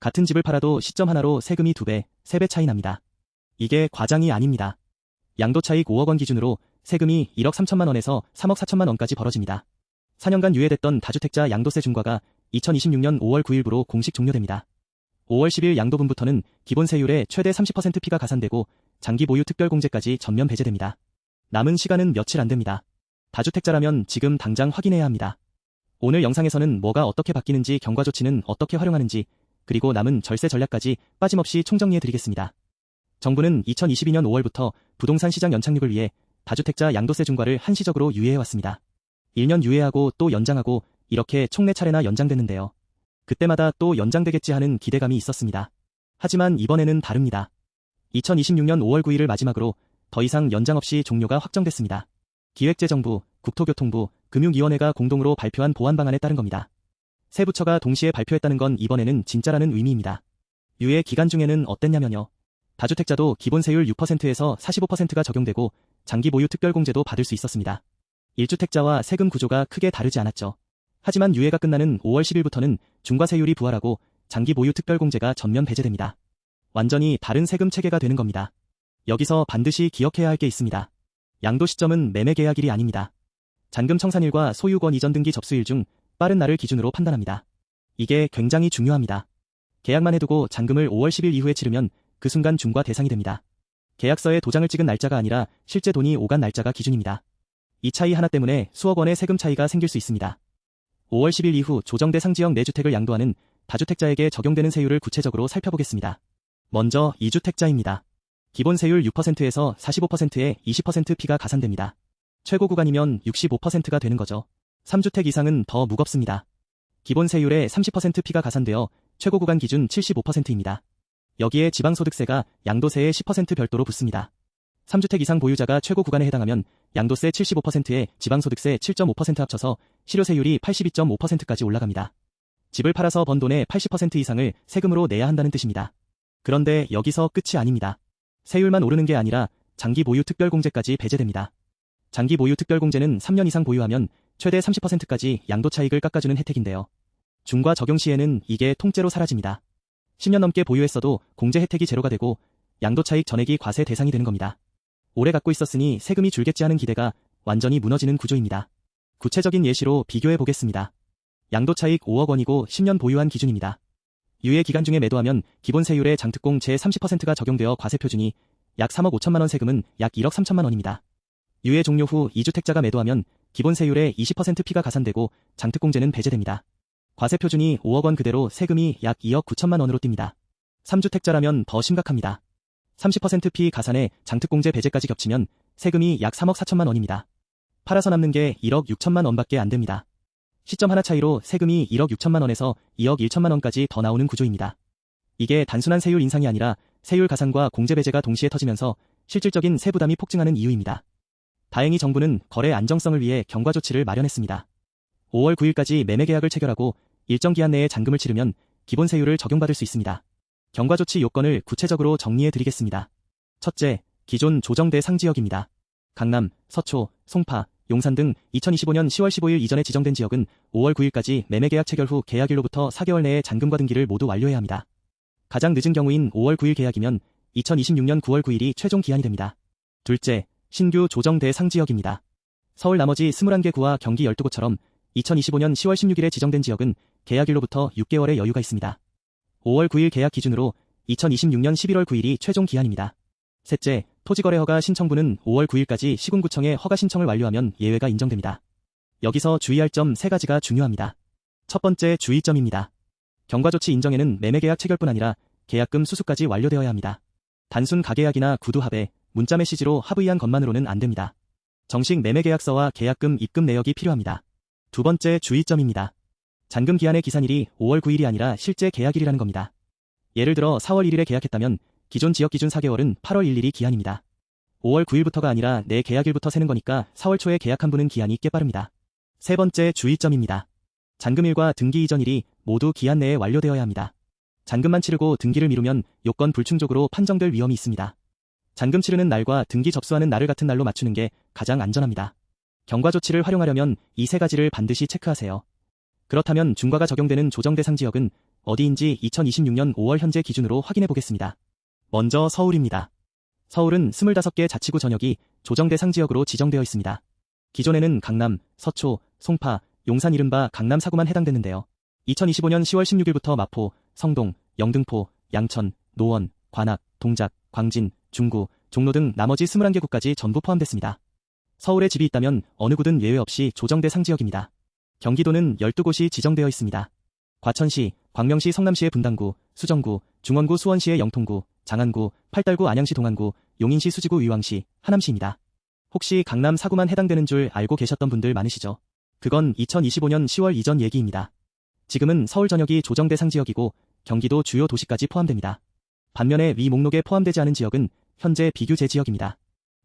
같은 집을 팔아도 시점 하나로 세금이 2배, 3배 차이 납니다. 이게 과장이 아닙니다. 양도차익 5억 원 기준으로 세금이 1억 3천만 원에서 3억 4천만 원까지 벌어집니다. 4년간 유예됐던 다주택자 양도세 중과가 2026년 5월 9일부로 공식 종료됩니다. 5월 10일 양도분부터는 기본 세율의 최대 30% 피가 가산되고 장기 보유 특별공제까지 전면 배제됩니다. 남은 시간은 며칠 안 됩니다. 다주택자라면 지금 당장 확인해야 합니다. 오늘 영상에서는 뭐가 어떻게 바뀌는지, 경과 조치는 어떻게 활용하는지, 그리고 남은 절세 전략까지 빠짐없이 총정리해드리겠습니다. 정부는 2022년 5월부터 부동산 시장 연착륙을 위해 다주택자 양도세 중과를 한시적으로 유예해왔습니다. 1년 유예하고 또 연장하고 이렇게 총 4차례나 연장됐는데요. 그때마다 또 연장되겠지 하는 기대감이 있었습니다. 하지만 이번에는 다릅니다. 2026년 5월 9일을 마지막으로 더 이상 연장 없이 종료가 확정됐습니다. 기획재정부, 국토교통부, 금융위원회가 공동으로 발표한 보완 방안에 따른 겁니다. 세 부처가 동시에 발표했다는 건 이번에는 진짜라는 의미입니다. 유예 기간 중에는 어땠냐면요. 다주택자도 기본 세율 6%에서 45%가 적용되고 장기 보유 특별공제도 받을 수 있었습니다. 1주택자와 세금 구조가 크게 다르지 않았죠. 하지만 유예가 끝나는 5월 10일부터는 중과세율이 부활하고 장기 보유 특별공제가 전면 배제됩니다. 완전히 다른 세금 체계가 되는 겁니다. 여기서 반드시 기억해야 할 게 있습니다. 양도 시점은 매매 계약일이 아닙니다. 잔금 청산일과 소유권 이전 등기 접수일 중 빠른 날을 기준으로 판단합니다. 이게 굉장히 중요합니다. 계약만 해두고 잔금을 5월 10일 이후에 치르면 그 순간 중과 대상이 됩니다. 계약서에 도장을 찍은 날짜가 아니라 실제 돈이 오간 날짜가 기준입니다. 이 차이 하나 때문에 수억 원의 세금 차이가 생길 수 있습니다. 5월 10일 이후 조정대 상지역 내주택을 양도하는 다주택자에게 적용되는 세율을 구체적으로 살펴보겠습니다. 먼저 2주택자입니다. 기본 세율 6%에서 45%에 20% 피가 가산됩니다. 최고 구간이면 65%가 되는 거죠. 3주택 이상은 더 무겁습니다. 기본 세율에 30% 피가 가산되어 최고 구간 기준 75%입니다. 여기에 지방소득세가 양도세의 10% 별도로 붙습니다. 3주택 이상 보유자가 최고 구간에 해당하면 양도세 75%에 지방소득세 7.5% 합쳐서 실효세율이 82.5%까지 올라갑니다. 집을 팔아서 번 돈의 80% 이상을 세금으로 내야 한다는 뜻입니다. 그런데 여기서 끝이 아닙니다. 세율만 오르는 게 아니라 장기 보유 특별공제까지 배제됩니다. 장기 보유 특별공제는 3년 이상 보유하면 최대 30%까지 양도차익을 깎아주는 혜택인데요. 중과 적용 시에는 이게 통째로 사라집니다. 10년 넘게 보유했어도 공제 혜택이 제로가 되고 양도차익 전액이 과세 대상이 되는 겁니다. 오래 갖고 있었으니 세금이 줄겠지 하는 기대가 완전히 무너지는 구조입니다. 구체적인 예시로 비교해 보겠습니다. 양도차익 5억 원이고 10년 보유한 기준입니다. 유예 기간 중에 매도하면 기본 세율의 장특공 제30%가 적용되어 과세 표준이 약 3억 5천만 원, 세금은 약 1억 3천만 원입니다. 유예 종료 후 2주택자가 매도하면 기본 세율의 20% 피가 가산되고 장특공제는 배제됩니다. 과세 표준이 5억 원 그대로 세금이 약 2억 9천만 원으로 뜁니다. 3주택자라면 더 심각합니다. 30% 피 가산에 장특공제 배제까지 겹치면 세금이 약 3억 4천만 원입니다. 팔아서 남는 게 1억 6천만 원밖에 안 됩니다. 시점 하나 차이로 세금이 1억 6천만 원에서 2억 1천만 원까지 더 나오는 구조입니다. 이게 단순한 세율 인상이 아니라 세율 가산과 공제 배제가 동시에 터지면서 실질적인 세부담이 폭증하는 이유입니다. 다행히 정부는 거래 안정성을 위해 경과 조치를 마련했습니다. 5월 9일까지 매매 계약을 체결하고 일정 기한 내에 잔금을 치르면 기본 세율을 적용받을 수 있습니다. 경과 조치 요건을 구체적으로 정리해 드리겠습니다. 첫째, 기존 조정대 상지역입니다. 강남, 서초, 송파, 용산 등 2025년 10월 15일 이전에 지정된 지역은 5월 9일까지 매매 계약 체결 후 계약일로부터 4개월 내에 잔금과 등기를 모두 완료해야 합니다. 가장 늦은 경우인 5월 9일 계약이면 2026년 9월 9일이 최종 기한이 됩니다. 둘째, 신규 조정대 상지역입니다. 서울 나머지 21개 구와 경기 12곳처럼 2025년 10월 16일에 지정된 지역은 계약일로부터 6개월의 여유가 있습니다. 5월 9일 계약 기준으로 2026년 11월 9일이 최종 기한입니다. 셋째, 토지거래허가 신청분은 5월 9일까지 시군구청에 허가 신청을 완료하면 예외가 인정됩니다. 여기서 주의할 점 3가지가 중요합니다. 첫 번째, 주의점입니다. 경과조치 인정에는 매매계약 체결뿐 아니라 계약금 수수까지 완료되어야 합니다. 단순 가계약이나 구두합의, 문자 메시지로 합의한 것만으로는 안 됩니다. 정식 매매계약서와 계약금 입금 내역이 필요합니다. 두 번째, 주의점입니다. 잔금 기한의 기산일이 5월 9일이 아니라 실제 계약일이라는 겁니다. 예를 들어 4월 1일에 계약했다면 기존 지역 기준 4개월은 8월 1일이 기한입니다. 5월 9일부터가 아니라 내 계약일부터 세는 거니까 4월 초에 계약한 분은 기한이 꽤 빠릅니다. 세 번째, 주의점입니다. 잔금일과 등기 이전일이 모두 기한 내에 완료되어야 합니다. 잔금만 치르고 등기를 미루면 요건 불충족으로 판정될 위험이 있습니다. 잔금 치르는 날과 등기 접수하는 날을 같은 날로 맞추는 게 가장 안전합니다. 경과 조치를 활용하려면 이 3가지를 반드시 체크하세요. 그렇다면 중과가 적용되는 조정대 상지역은 어디인지 2026년 5월 현재 기준으로 확인해 보겠습니다. 먼저 서울입니다. 서울은 25개 자치구 전역이 조정 대상 지역으로 지정되어 있습니다. 기존에는 강남, 서초, 송파, 용산 이른바 강남 4구만 해당됐는데요. 2025년 10월 16일부터 마포, 성동, 영등포, 양천, 노원, 관악, 동작, 광진, 중구, 종로 등 나머지 21개 구까지 전부 포함됐습니다. 서울에 집이 있다면 어느 구든 예외 없이 조정 대상 지역입니다. 경기도는 12곳이 지정되어 있습니다. 과천시, 광명시 성남시의 분당구, 수정구, 중원구 수원시의 영통구, 장안구, 팔달구 안양시 동안구, 용인시 수지구 의왕시, 하남시입니다. 혹시 강남 4구만 해당되는 줄 알고 계셨던 분들 많으시죠? 그건 2025년 10월 이전 얘기입니다. 지금은 서울 전역이 조정 대상 지역이고 경기도 주요 도시까지 포함됩니다. 반면에 위 목록에 포함되지 않은 지역은 현재 비규제 지역입니다.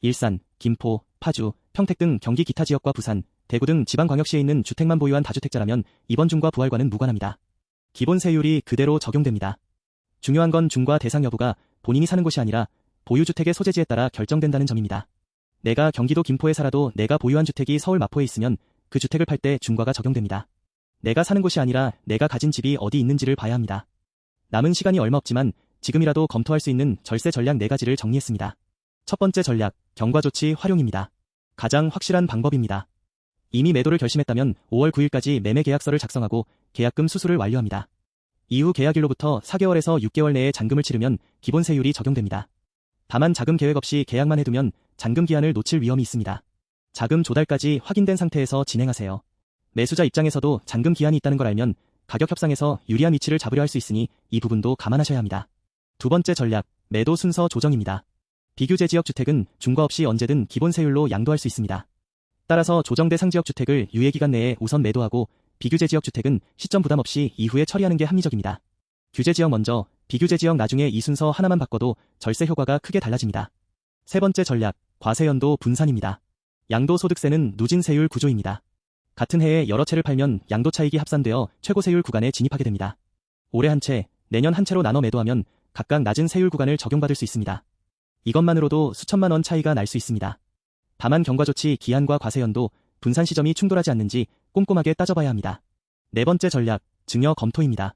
일산, 김포, 파주, 평택 등 경기 기타 지역과 부산, 대구 등 지방광역시에 있는 주택만 보유한 다주택자라면 이번 중과 부활과는 무관합니다. 기본 세율이 그대로 적용됩니다. 중요한 건 중과 대상 여부가 본인이 사는 곳이 아니라 보유주택의 소재지에 따라 결정된다는 점입니다. 내가 경기도 김포에 살아도 내가 보유한 주택이 서울 마포에 있으면 그 주택을 팔 때 중과가 적용됩니다. 내가 사는 곳이 아니라 내가 가진 집이 어디 있는지를 봐야 합니다. 남은 시간이 얼마 없지만 지금이라도 검토할 수 있는 절세 전략 4가지를 정리했습니다. 첫 번째 전략, 경과조치 활용입니다. 가장 확실한 방법입니다. 이미 매도를 결심했다면 5월 9일까지 매매 계약서를 작성하고 계약금 수수를 완료합니다. 이후 계약일로부터 4개월에서 6개월 내에 잔금을 치르면 기본 세율이 적용됩니다. 다만 자금 계획 없이 계약만 해두면 잔금 기한을 놓칠 위험이 있습니다. 자금 조달까지 확인된 상태에서 진행하세요. 매수자 입장에서도 잔금 기한이 있다는 걸 알면 가격 협상에서 유리한 위치를 잡으려 할 수 있으니 이 부분도 감안하셔야 합니다. 두 번째 전략, 매도 순서 조정입니다. 비규제 지역 주택은 중과 없이 언제든 기본 세율로 양도할 수 있습니다. 따라서 조정 대상 지역 주택을 유예기간 내에 우선 매도하고 비규제 지역 주택은 시점 부담 없이 이후에 처리하는 게 합리적입니다. 규제 지역 먼저, 비규제 지역 나중에 이 순서 하나만 바꿔도 절세 효과가 크게 달라집니다. 세 번째 전략, 과세연도 분산입니다. 양도소득세는 누진세율 구조입니다. 같은 해에 여러 채를 팔면 양도차익이 합산되어 최고세율 구간에 진입하게 됩니다. 올해 한 채, 내년 한 채로 나눠 매도하면 각각 낮은 세율 구간을 적용받을 수 있습니다. 이것만으로도 수천만 원 차이가 날 수 있습니다. 다만 경과조치 기한과 과세연도 분산 시점이 충돌하지 않는지 꼼꼼하게 따져봐야 합니다. 네 번째 전략, 증여 검토입니다.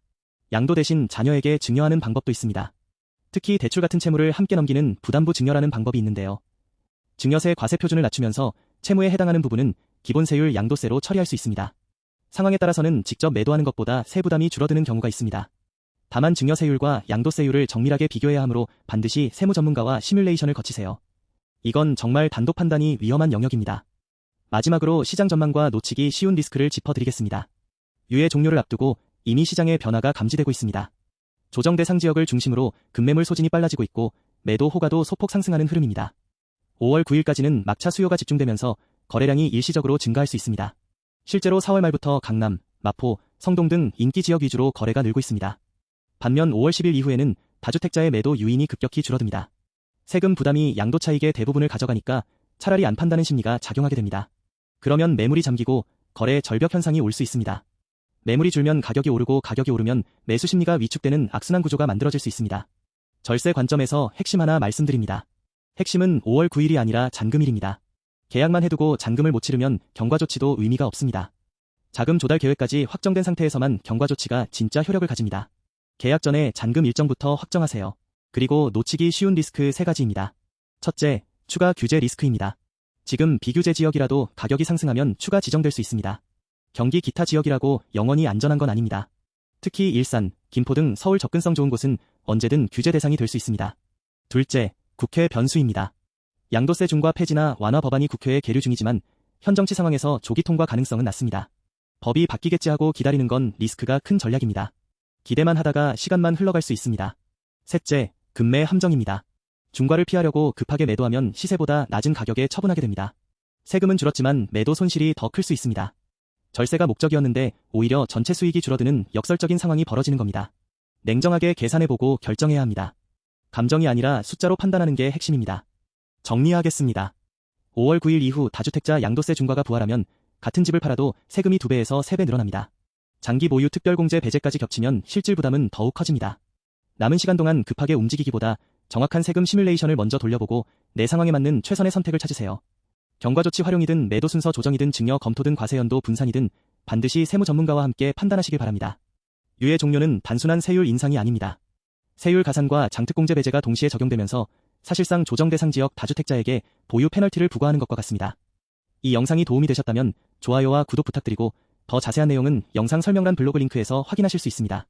양도 대신 자녀에게 증여하는 방법도 있습니다. 특히 대출 같은 채무를 함께 넘기는 부담부 증여라는 방법이 있는데요. 증여세 과세 표준을 낮추면서 채무에 해당하는 부분은 기본세율 양도세로 처리할 수 있습니다. 상황에 따라서는 직접 매도하는 것보다 세부담이 줄어드는 경우가 있습니다. 다만 증여세율과 양도세율을 정밀하게 비교해야 하므로 반드시 세무 전문가와 시뮬레이션을 거치세요. 이건 정말 단독 판단이 위험한 영역입니다. 마지막으로 시장 전망과 놓치기 쉬운 리스크를 짚어드리겠습니다. 유예 종료를 앞두고 이미 시장의 변화가 감지되고 있습니다. 조정 대상 지역을 중심으로 급매물 소진이 빨라지고 있고 매도 호가도 소폭 상승하는 흐름입니다. 5월 9일까지는 막차 수요가 집중되면서 거래량이 일시적으로 증가할 수 있습니다. 실제로 4월 말부터 강남, 마포, 성동 등 인기 지역 위주로 거래가 늘고 있습니다. 반면 5월 10일 이후에는 다주택자의 매도 유인이 급격히 줄어듭니다. 세금 부담이 양도 차익의 대부분을 가져가니까 차라리 안 판다는 심리가 작용하게 됩니다. 그러면 매물이 잠기고 거래 절벽 현상이 올 수 있습니다. 매물이 줄면 가격이 오르고 가격이 오르면 매수 심리가 위축되는 악순환 구조가 만들어질 수 있습니다. 절세 관점에서 핵심 하나 말씀드립니다. 핵심은 5월 9일이 아니라 잔금일입니다. 계약만 해두고 잔금을 못 치르면 경과조치도 의미가 없습니다. 자금 조달 계획까지 확정된 상태에서만 경과조치가 진짜 효력을 가집니다. 계약 전에 잔금 일정부터 확정하세요. 그리고 놓치기 쉬운 리스크 3가지입니다. 첫째, 추가 규제 리스크입니다. 지금 비규제 지역이라도 가격이 상승하면 추가 지정될 수 있습니다. 경기 기타 지역이라고 영원히 안전한 건 아닙니다. 특히 일산, 김포 등 서울 접근성 좋은 곳은 언제든 규제 대상이 될 수 있습니다. 둘째, 국회 변수입니다. 양도세 중과 폐지나 완화 법안이 국회에 계류 중이지만 현 정치 상황에서 조기 통과 가능성은 낮습니다. 법이 바뀌겠지 하고 기다리는 건 리스크가 큰 전략입니다. 기대만 하다가 시간만 흘러갈 수 있습니다. 셋째, 급매 함정입니다. 중과를 피하려고 급하게 매도하면 시세보다 낮은 가격에 처분하게 됩니다. 세금은 줄었지만 매도 손실이 더 클 수 있습니다. 절세가 목적이었는데 오히려 전체 수익이 줄어드는 역설적인 상황이 벌어지는 겁니다. 냉정하게 계산해보고 결정해야 합니다. 감정이 아니라 숫자로 판단하는 게 핵심입니다. 정리하겠습니다. 5월 9일 이후 다주택자 양도세 중과가 부활하면 같은 집을 팔아도 세금이 2배에서 3배 늘어납니다. 장기 보유 특별공제 배제까지 겹치면 실질 부담은 더욱 커집니다. 남은 시간 동안 급하게 움직이기보다 정확한 세금 시뮬레이션을 먼저 돌려보고 내 상황에 맞는 최선의 선택을 찾으세요. 경과조치 활용이든 매도 순서 조정이든 증여 검토든 과세연도 분산이든 반드시 세무 전문가와 함께 판단하시길 바랍니다. 유예 종료는 단순한 세율 인상이 아닙니다. 세율 가산과 장특공제 배제가 동시에 적용되면서 사실상 조정 대상 지역 다주택자에게 보유 페널티를 부과하는 것과 같습니다. 이 영상이 도움이 되셨다면 좋아요와 구독 부탁드리고 더 자세한 내용은 영상 설명란 블로그 링크에서 확인하실 수 있습니다.